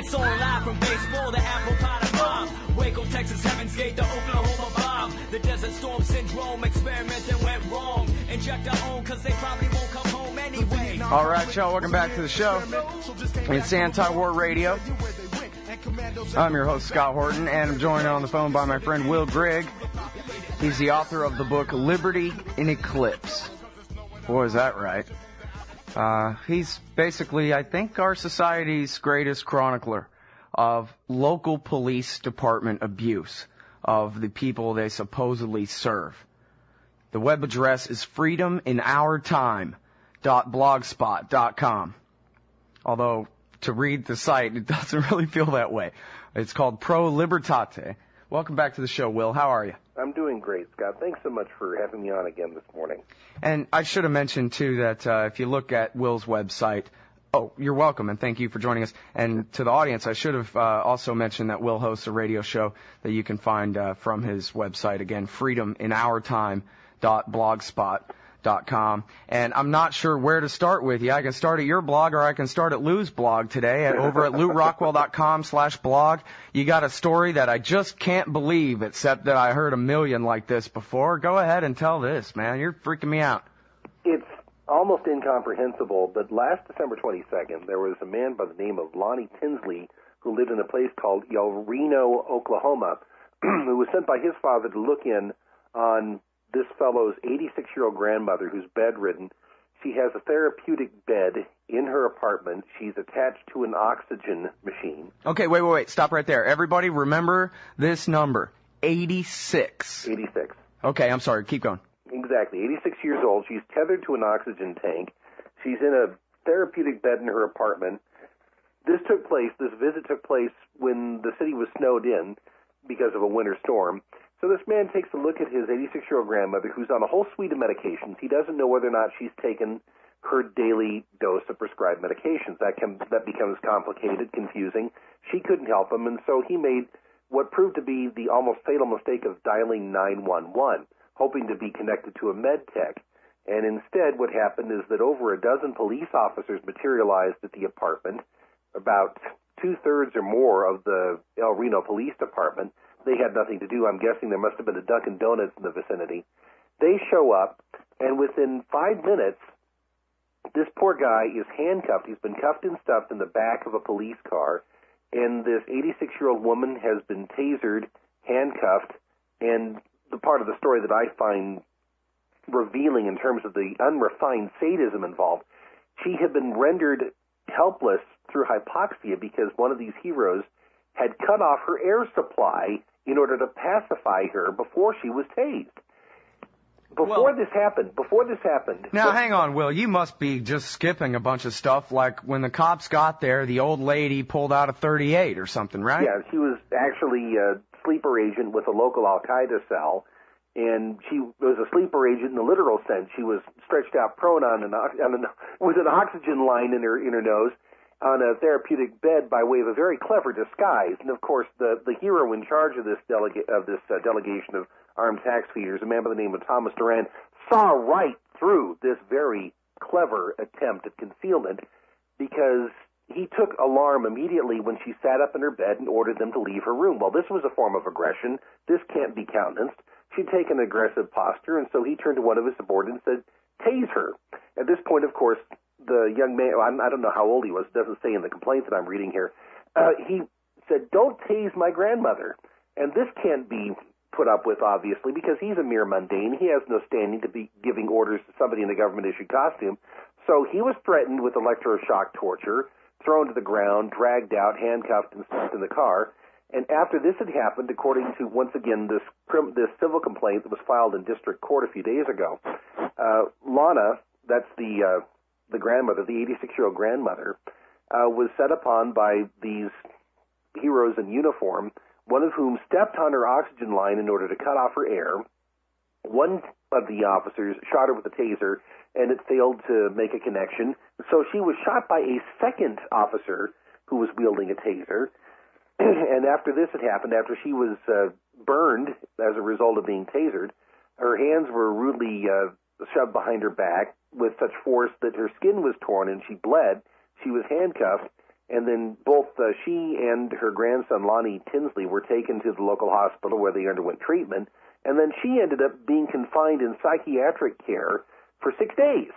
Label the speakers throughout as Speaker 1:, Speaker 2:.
Speaker 1: It's all live from baseball to apple pie to bomb. Waco, Texas, Heaven's Gate, the Oklahoma bomb. The Desert Storm Syndrome experiment that went wrong. Inject our own, cause they probably won't come home anyway.
Speaker 2: All right, y'all, welcome back to the show. It's Anti-War Radio. I'm your host, Scott Horton, and I'm joined on the phone by my friend Will Grigg. He's the author of the book Liberty in Eclipse. Boy, is that right. He's basically, I think, our society's greatest chronicler of local police department abuse of the people they supposedly serve. The web address is freedominourtime.blogspot.com. Although, to read the site, it doesn't really feel that way. It's called Pro Libertate. Welcome back to the show, Will. How are you?
Speaker 3: I'm doing great, Scott. Thanks so much for having me on again this morning.
Speaker 2: And I should have mentioned, too, that if you look at Will's website, oh, you're welcome, and thank you for joining us. And to the audience, I should have also mentioned that Will hosts a radio show that you can find from his website, again, freedominourtime.blogspot.com. And I'm not sure where to start with you. I can start at your blog, or I can start at Lou's blog today over at LouRockwell.com/blog. You got a story that I just can't believe, except that I heard a million like this before. Go ahead and tell this, man. You're freaking me out.
Speaker 3: It's almost incomprehensible, but last December 22nd, there was a man by the name of Lonnie Tinsley who lived in a place called El Reno, Oklahoma, who was sent by his father to look in on this fellow's 86-year-old grandmother who's bedridden. She has a therapeutic bed in her apartment. She's attached to an oxygen machine.
Speaker 2: Okay, wait. Stop right there. Everybody remember this number, 86.
Speaker 3: 86.
Speaker 2: Okay, I'm sorry. Keep going.
Speaker 3: Exactly. 86 years old. She's tethered to an oxygen tank. She's in a therapeutic bed in her apartment. This visit took place when the city was snowed in because of a winter storm. So this man takes a look at his 86-year-old grandmother, who's on a whole suite of medications. He doesn't know whether or not she's taken her daily dose of prescribed medications. That becomes complicated, confusing. She couldn't help him, and so he made what proved to be the almost fatal mistake of dialing 911, hoping to be connected to a med tech. And instead, what happened is that over a dozen police officers materialized at the apartment, about two-thirds or more of the El Reno Police Department. They had nothing to do. I'm guessing there must have been a Dunkin' Donuts in the vicinity. They show up, and within 5 minutes, this poor guy is handcuffed. He's been cuffed and stuffed in the back of a police car, and this 86-year-old woman has been tasered, handcuffed, and the part of the story that I find revealing in terms of the unrefined sadism involved, she had been rendered helpless through hypoxia because one of these heroes had cut off her air supply in order to pacify her before she was tased. Before this happened.
Speaker 2: Now, hang on, Will. You must be just skipping a bunch of stuff, like when the cops got there, the old lady pulled out a .38 or something, right?
Speaker 3: Yeah, she was actually a sleeper agent with a local Al-Qaeda cell, and she was a sleeper agent in the literal sense. She was stretched out prone with an oxygen line in her nose, on a therapeutic bed by way of a very clever disguise. And of course, the hero in charge of this delegation of armed tax feeders, a man by the name of Thomas Duran, saw right through this very clever attempt at concealment, because he took alarm immediately when she sat up in her bed and ordered them to leave her room. Well, this was a form of aggression. This can't be countenanced. She'd taken an aggressive posture, and so he turned to one of his subordinates and said, "Tase her." At this point, of course, the young man, I don't know how old he was, it doesn't say in the complaint that I'm reading here, he said, "Don't tase my grandmother." And this can't be put up with, obviously, because he's a mere mundane. He has no standing to be giving orders to somebody in a government-issued costume. So he was threatened with electroshock torture, thrown to the ground, dragged out, handcuffed, and stuck in the car. And after this had happened, according to, once again, this civil complaint that was filed in district court a few days ago, Lona, that's the grandmother, the 86-year-old grandmother, was set upon by these heroes in uniform, one of whom stepped on her oxygen line in order to cut off her air. One of the officers shot her with a taser, and it failed to make a connection. So she was shot by a second officer who was wielding a taser. And after this had happened, after she was burned as a result of being tasered, her hands were rudely shoved behind her back with such force that her skin was torn and she bled. She was handcuffed, And then both she and her grandson, Lonnie Tinsley, were taken to the local hospital where they underwent treatment. And then she ended up being confined in psychiatric care for 6 days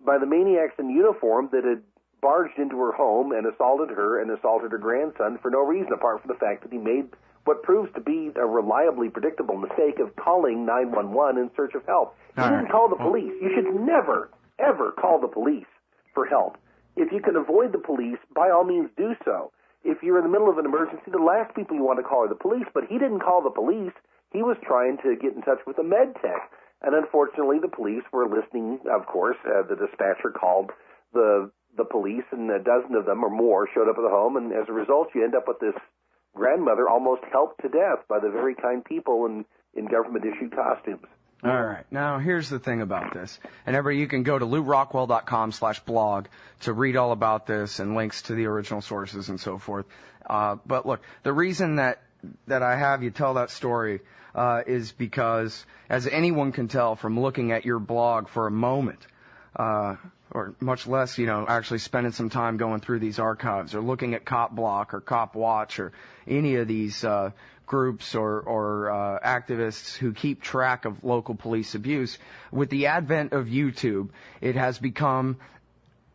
Speaker 3: by the maniacs in uniform that had barged into her home and assaulted her and assaulted her grandson for no reason apart from the fact that he made what proves to be a reliably predictable mistake of calling 911 in search of help. He didn't call the police. You should never, ever call the police for help. If you can avoid the police, by all means do so. If you're in the middle of an emergency, the last people you want to call are the police, but he didn't call the police. He was trying to get in touch with a med tech. And unfortunately, the police were listening, of course. The dispatcher called the police, and a dozen of them or more showed up at the home. And as a result, you end up with this grandmother almost helped to death by the very kind people in government-issued costumes.
Speaker 2: All right. Now, here's the thing about this. And everybody, you can go to LouRockwell.com/blog to read all about this and links to the original sources and so forth. But look, the reason that I have you tell that story is because, as anyone can tell from looking at your blog for a moment, or much less, actually spending some time going through these archives or looking at Cop Block or Cop Watch or any of these groups or activists who keep track of local police abuse, with the advent of YouTube, it has become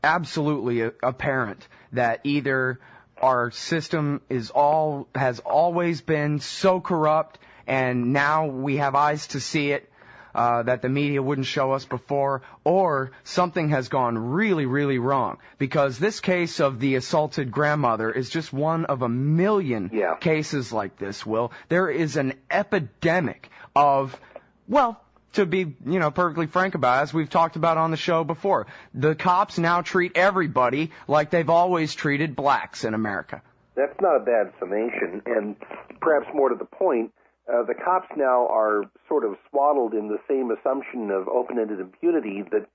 Speaker 2: absolutely apparent that either our system has always been so corrupt, and now we have eyes to see it, that the media wouldn't show us before, or something has gone really, really wrong. Because this case of the assaulted grandmother is just one of a million cases like this, Will. There is an epidemic of, well, to be, perfectly frank about it, as we've talked about on the show before, the cops now treat everybody like they've always treated blacks in America.
Speaker 3: That's not a bad summation, and perhaps more to the point, the cops now are sort of swaddled in the same assumption of open-ended impunity that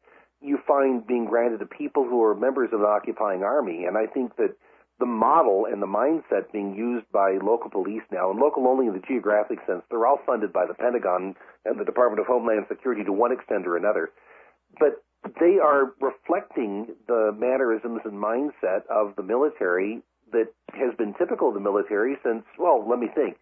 Speaker 3: you find being granted to people who are members of the occupying army. And I think that the model and the mindset being used by local police now, and local only in the geographic sense, they're all funded by the Pentagon and the Department of Homeland Security to one extent or another, but they are reflecting the mannerisms and mindset of the military that has been typical of the military since, well, let me think.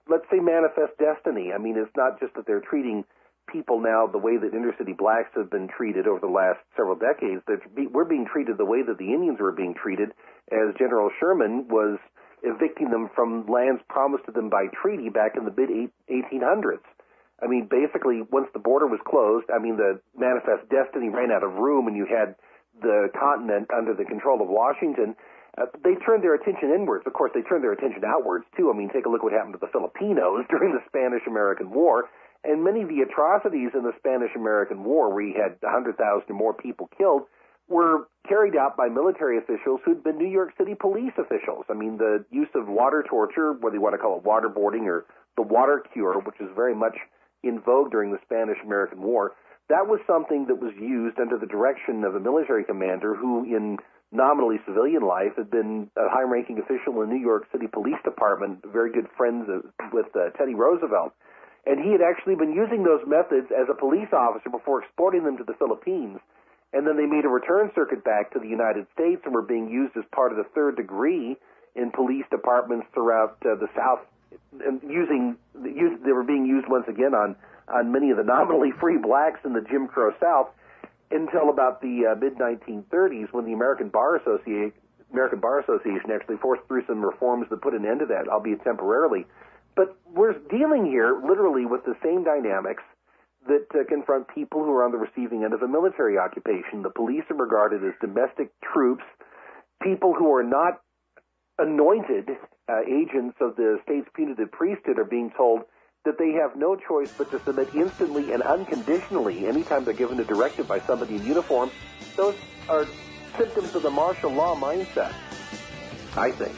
Speaker 3: Let's say Manifest Destiny. I mean, it's not just that they're treating people now the way that inner-city blacks have been treated over the last several decades. We're being treated the way that the Indians were being treated, as General Sherman was evicting them from lands promised to them by treaty back in the mid-1800s. I mean, basically, once the border was closed, the Manifest Destiny ran out of room, and you had the continent under the control of Washington. They turned their attention inwards. Of course, they turned their attention outwards, too. I mean, take a look what happened to the Filipinos during the Spanish-American War. And many of the atrocities in the Spanish-American War, where you had 100,000 or more people killed, were carried out by military officials who'd been New York City police officials. I mean, the use of water torture, whether you want to call it waterboarding or the water cure, which was very much in vogue during the Spanish-American War, that was something that was used under the direction of a military commander who, in nominally civilian life, had been a high-ranking official in the New York City Police Department, very good friends with Teddy Roosevelt. And he had actually been using those methods as a police officer before exporting them to the Philippines. And then they made a return circuit back to the United States and were being used as part of the third degree in police departments throughout the South. And they were being used once again on many of the nominally free blacks in the Jim Crow South, until about the mid-1930s, when the American Bar Association actually forced through some reforms that put an end to that, albeit temporarily. But we're dealing here literally with the same dynamics that confront people who are on the receiving end of a military occupation. The police are regarded as domestic troops, people who are not anointed agents of the state's punitive priesthood are being told that they have no choice but to submit instantly and unconditionally anytime they're given a directive by somebody in uniform. Those are symptoms of the martial law mindset, I think.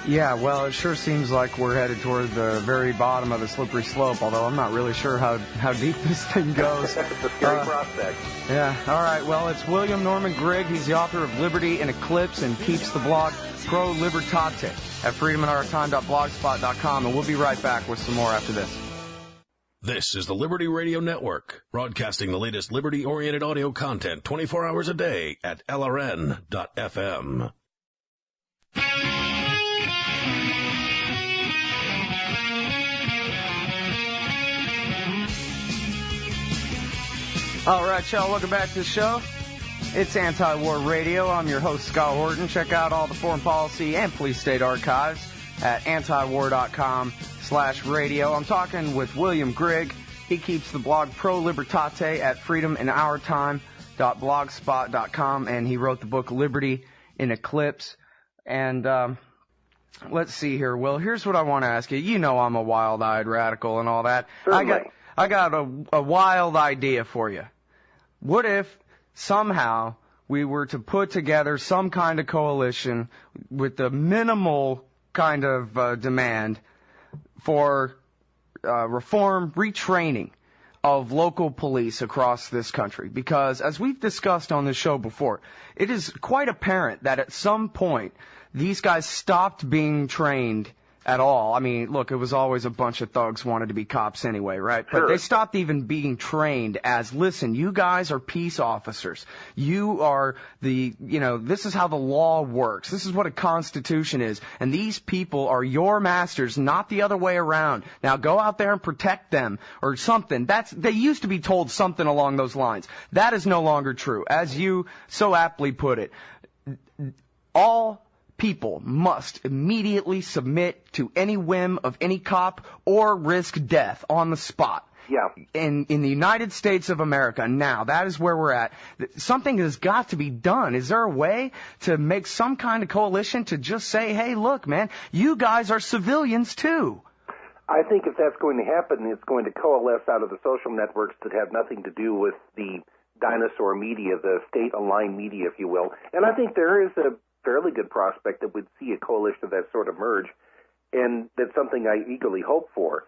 Speaker 2: Yeah, well, it sure seems like we're headed toward the very bottom of the slippery slope, although I'm not really sure how deep this thing goes.
Speaker 3: That's a scary prospect.
Speaker 2: Yeah, all right, well, it's William Norman Grigg. He's the author of Liberty and Eclipse and keeps the blog Pro Libertate at freedominouratime.blogspot.com, and we'll be right back with some more after this.
Speaker 4: This is the Liberty Radio Network, broadcasting the latest liberty-oriented audio content 24 hours a day at LRN.FM.
Speaker 2: All right, y'all, welcome back to the show. It's Anti-War Radio. I'm your host, Scott Horton. Check out all the foreign policy and police state archives at antiwar.com/radio. I'm talking with William Grigg. He keeps the blog Pro Libertate at freedominourtime.blogspot.com, and he wrote the book Liberty in Eclipse. And let's see here, Will. Here's what I want to ask you. You know I'm a wild-eyed radical and all that.
Speaker 3: Certainly.
Speaker 2: I got a wild idea for you. What if somehow we were to put together some kind of coalition with the minimal kind of demand for reform, retraining of local police across this country? Because as we've discussed on this show before, it is quite apparent that at some point these guys stopped being trained at all. I mean, look, it was always a bunch of thugs wanted to be cops anyway, right?
Speaker 3: Sure.
Speaker 2: But they stopped even being trained as, listen, you guys are peace officers. You are this is how the law works. This is what a constitution is. And these people are your masters, not the other way around. Now go out there and protect them or something. They used to be told something along those lines. That is no longer true. As you so aptly put it, all people must immediately submit to any whim of any cop or risk death on the spot.
Speaker 3: Yeah.
Speaker 2: In the United States of America now, that is where we're at. Something has got to be done. Is there a way to make some kind of coalition to just say, hey, look, man, you guys are civilians too?
Speaker 3: I think if that's going to happen, it's going to coalesce out of the social networks that have nothing to do with the dinosaur media, the state-aligned media, if you will. And I think there is a fairly good prospect that we'd see a coalition of that sort emerge, and that's something I eagerly hope for.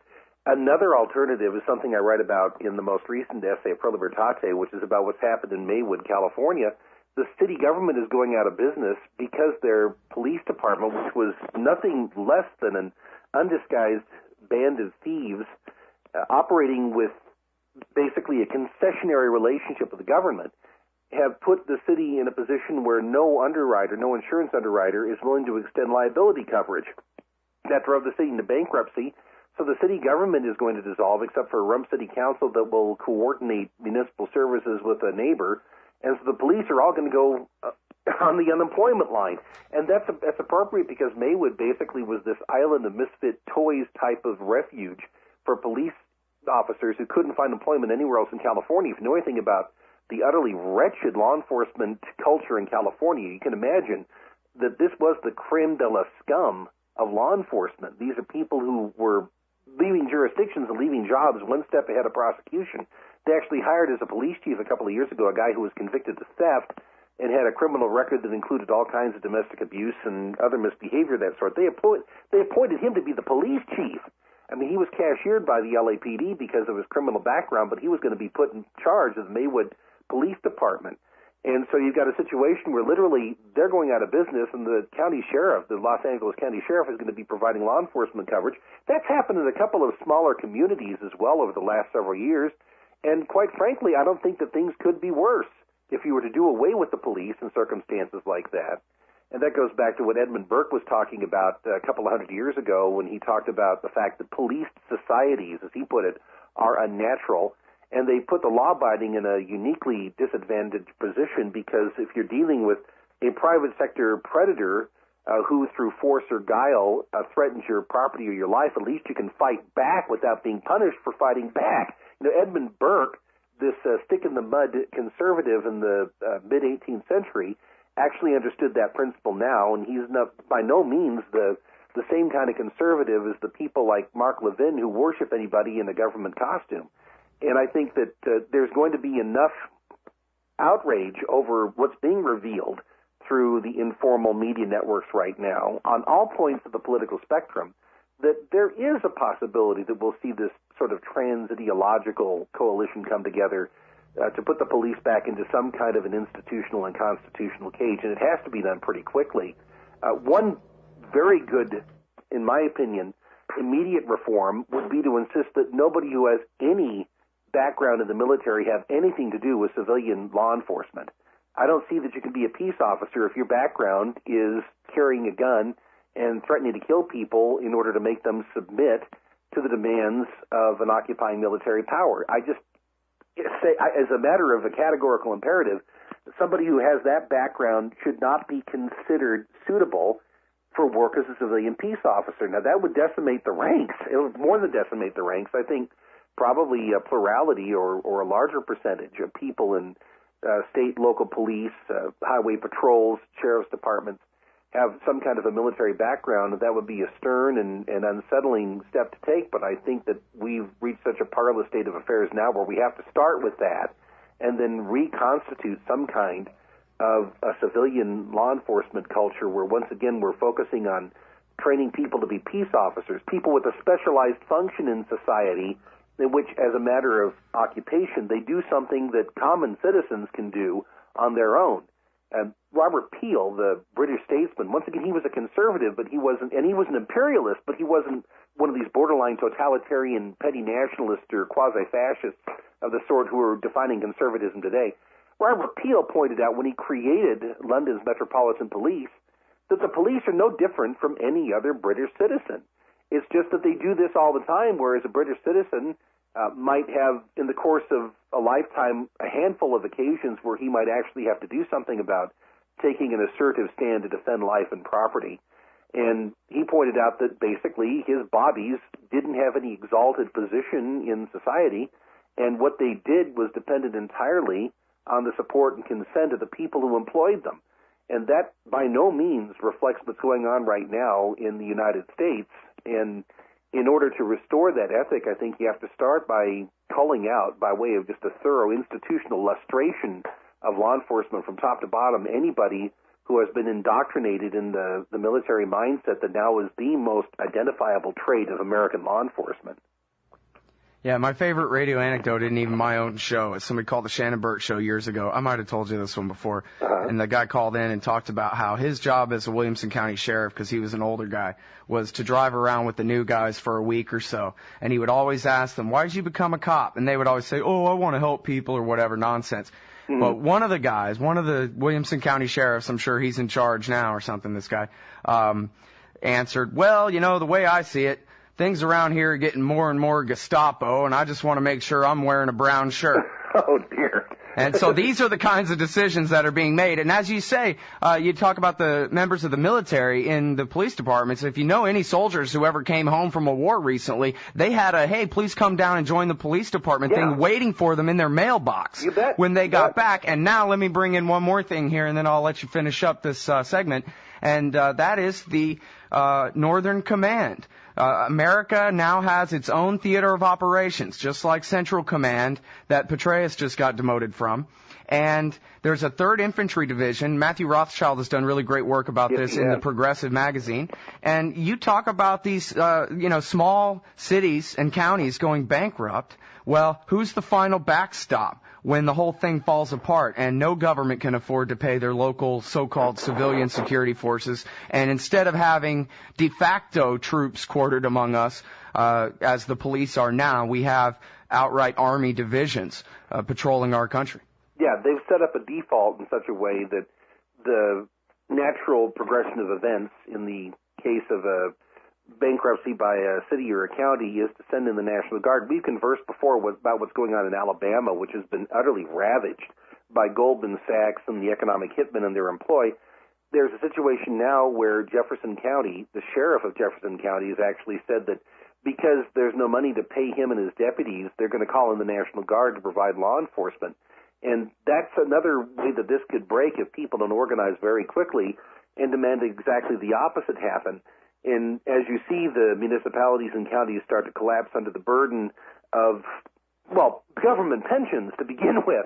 Speaker 3: Another alternative is something I write about in the most recent essay, Pro Libertate, which is about what's happened in Maywood, California. The city government is going out of business because their police department, which was nothing less than an undisguised band of thieves operating with basically a concessionary relationship with the government, have put the city in a position where no insurance underwriter is willing to extend liability coverage. That drove the city into bankruptcy, so the city government is going to dissolve except for a rump city council that will coordinate municipal services with a neighbor, and so the police are all going to go on the unemployment line. And that's appropriate because Maywood basically was this island of misfit toys type of refuge for police officers who couldn't find employment anywhere else in California. If you know anything about the utterly wretched law enforcement culture in California, you can imagine that this was the creme de la scum of law enforcement. These are people who were leaving jurisdictions and leaving jobs one step ahead of prosecution. They actually hired as a police chief a couple of years ago a guy who was convicted of theft and had a criminal record that included all kinds of domestic abuse and other misbehavior of that sort. They appointed him to be the police chief. I mean, he was cashiered by the LAPD because of his criminal background, but he was going to be put in charge of the Maywood Police Department. And so you've got a situation where literally they're going out of business, and the county sheriff, the Los Angeles County Sheriff, is going to be providing law enforcement coverage. That's happened in a couple of smaller communities as well over the last several years. And quite frankly, I don't think that things could be worse if you were to do away with the police in circumstances like that. And that goes back to what Edmund Burke was talking about a couple of hundred years ago when he talked about the fact that policed societies, as he put it, are unnatural. And they put the law-abiding in a uniquely disadvantaged position because if you're dealing with a private sector predator who, through force or guile, threatens your property or your life, at least you can fight back without being punished for fighting back. You know, Edmund Burke, this stick-in-the-mud conservative in the mid-18th century, actually understood that principle now, and he's not, by no means the same kind of conservative as the people like Mark Levin who worship anybody in a government costume. And I think that there's going to be enough outrage over what's being revealed through the informal media networks right now on all points of the political spectrum that there is a possibility that we'll see this sort of trans-ideological coalition come together to put the police back into some kind of an institutional and constitutional cage, and it has to be done pretty quickly. One very good, in my opinion, immediate reform would be to insist that nobody who has any background in the military have anything to do with civilian law enforcement. I don't see that you can be a peace officer if your background is carrying a gun and threatening to kill people in order to make them submit to the demands of an occupying military power. as a matter of a categorical imperative, somebody who has that background should not be considered suitable for work as a civilian peace officer. Now, that would decimate the ranks. It would more than decimate the ranks. I think probably a plurality or a larger percentage of people in state, local police, highway patrols, sheriff's departments have some kind of a military background, and that would be a stern and unsettling step to take. But I think that we've reached such a parlous state of affairs now where we have to start with that and then reconstitute some kind of a civilian law enforcement culture where, once again, we're focusing on training people to be peace officers, people with a specialized function in society in which, as a matter of occupation, they do something that common citizens can do on their own. Robert Peel, the British statesman, once again, he was a conservative, but he wasn't, and he was an imperialist, but he wasn't one of these borderline totalitarian petty nationalists or quasi-fascists of the sort who are defining conservatism today. Robert Peel pointed out when he created London's Metropolitan Police that the police are no different from any other British citizen. It's just that they do this all the time, whereas a British citizen might have, in the course of a lifetime, a handful of occasions where he might actually have to do something about taking an assertive stand to defend life and property. And he pointed out that basically his bobbies didn't have any exalted position in society, and what they did was dependent entirely on the support and consent of the people who employed them. And that by no means reflects what's going on right now in the United States. And in order to restore that ethic, I think you have to start by culling out, by way of just a thorough institutional lustration of law enforcement from top to bottom, anybody who has been indoctrinated in the military mindset that now is the most identifiable trait of American law enforcement.
Speaker 2: Yeah, my favorite radio anecdote isn't even my own show. It's somebody called the Shannon Burt Show years ago. I might have told you this one before. And the guy called in and talked about how his job as a Williamson County sheriff, because he was an older guy, was to drive around with the new guys for a week or so. And he would always ask them, why did you become a cop? And they would always say, oh, I want to help people or whatever nonsense. Mm-hmm. But one of the guys, one of the Williamson County sheriffs, I'm sure he's in charge now or something, this guy, answered, well, you know, the way I see it, things around here are getting more and more Gestapo, and I just want to make sure I'm wearing a brown shirt.
Speaker 3: Oh, dear.
Speaker 2: And so these are the kinds of decisions that are being made. And as you say, you talk about the members of the military in the police departments. If you know any soldiers who ever came home from a war recently, they had a, hey, please come down and join the police department thing waiting for them in their mailbox
Speaker 3: you bet.
Speaker 2: When they got back. And now let me bring in one more thing here, and then I'll let you finish up this segment. And that is the Northern Command. America now has its own theater of operations, just like Central Command that Petraeus just got demoted from. And there's a 3rd Infantry Division. Matthew Rothschild has done really great work about this in the Progressive magazine. And you talk about these, small cities and counties going bankrupt. Well, who's the final backstop when the whole thing falls apart and no government can afford to pay their local so-called civilian security forces? And instead of having de facto troops quartered among us, as the police are now, we have outright army divisions patrolling our country.
Speaker 3: Yeah, they've set up a default in such a way that the natural progression of events in the case of a bankruptcy by a city or a county is to send in the National Guard. We've conversed before about what's going on in Alabama, which has been utterly ravaged by Goldman Sachs and the economic hitmen and their employ. There's a situation now where Jefferson County, the sheriff of Jefferson County, has actually said that because there's no money to pay him and his deputies, they're going to call in the National Guard to provide law enforcement. And that's another way that this could break if people don't organize very quickly and demand exactly the opposite happen. And as you see the municipalities and counties start to collapse under the burden of, government pensions to begin with,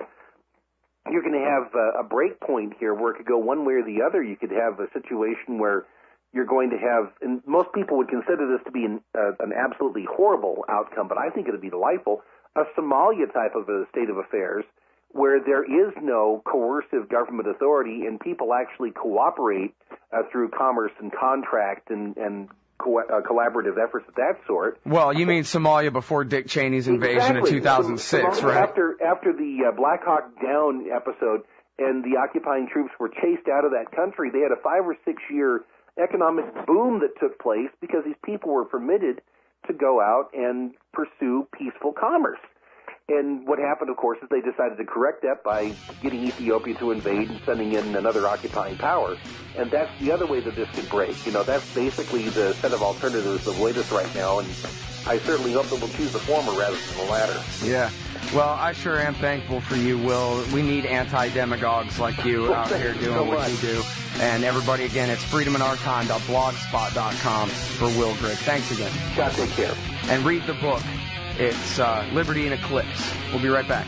Speaker 3: you're going to have a break point here where it could go one way or the other. You could have a situation where you're going to have, and most people would consider this to be an absolutely horrible outcome, but I think it would be delightful, a Somalia type of a state of affairs where there is no coercive government authority and people actually cooperate through commerce and contract and collaborative efforts of that sort.
Speaker 2: Well, you mean Somalia before Dick Cheney's invasion in 2006, right?
Speaker 3: After the Black Hawk Down episode and the occupying troops were chased out of that country, they had a 5 or 6 year economic boom that took place because these people were permitted to go out and pursue peaceful commerce. And what happened, of course, is they decided to correct that by getting Ethiopia to invade and sending in another occupying power. And that's the other way that this could break. You know, that's basically the set of alternatives that await us right now. And I certainly hope that we'll choose the former rather than the latter.
Speaker 2: Yeah. Well, I sure am thankful for you, Will. We need anti-demagogues like you out here doing what you do. And everybody, again, it's freedominarchive.blogspot.com for Will Grigg. Thanks again.
Speaker 3: God, take care.
Speaker 2: And read the book. It's Liberty and Eclipse. We'll be right back.